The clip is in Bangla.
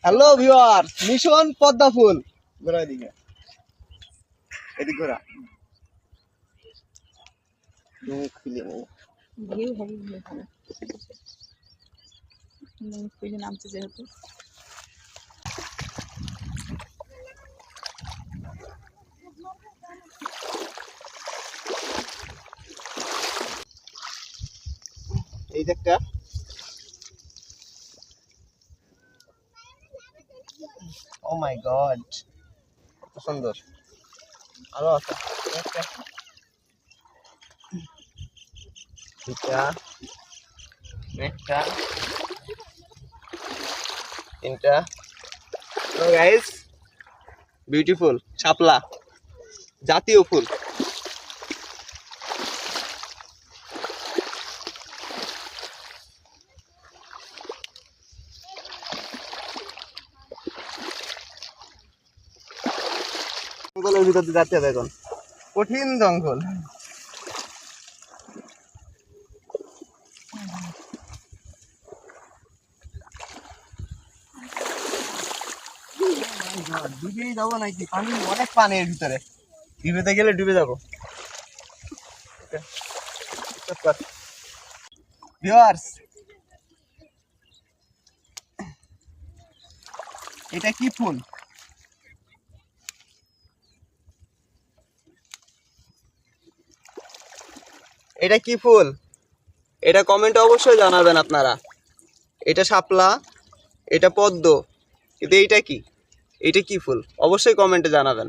হ্যালো ভিউয়ার্স, মিশন পদ্মা ফুল। ঘোরা এদিকে, এদিক ঘোরা। খুলে নেই। ভিউ হবে ভিউ হবে খুঁজে নামছে যেহেতু এই যে একটা ও মাই গড, কত সুন্দর। আরো আছে একটা, দুটা, একটা, তিনটা। তো গাইস, বিউটিফুল শাপলা, জাতীয় ফুল। জঙ্গলের ভিতর দিয়ে যাচ্ছে দেখুন, কঠিন জঙ্গল। ডুবেই যাবো নাকি? পানি অনেক, পানি এর ভিতরে, ডুবেতে গেলে ডুবে যাবো। ভিউয়ার্স, এটা কি ফুল? এটা কি ফুল? এটা কমেন্টে অবশ্যই জানাবেন আপনারা। এটা শাপলা, এটা পদ্ম, কিন্তু এইটা কি? এটা কি ফুল? অবশ্যই কমেন্টে জানাবেন।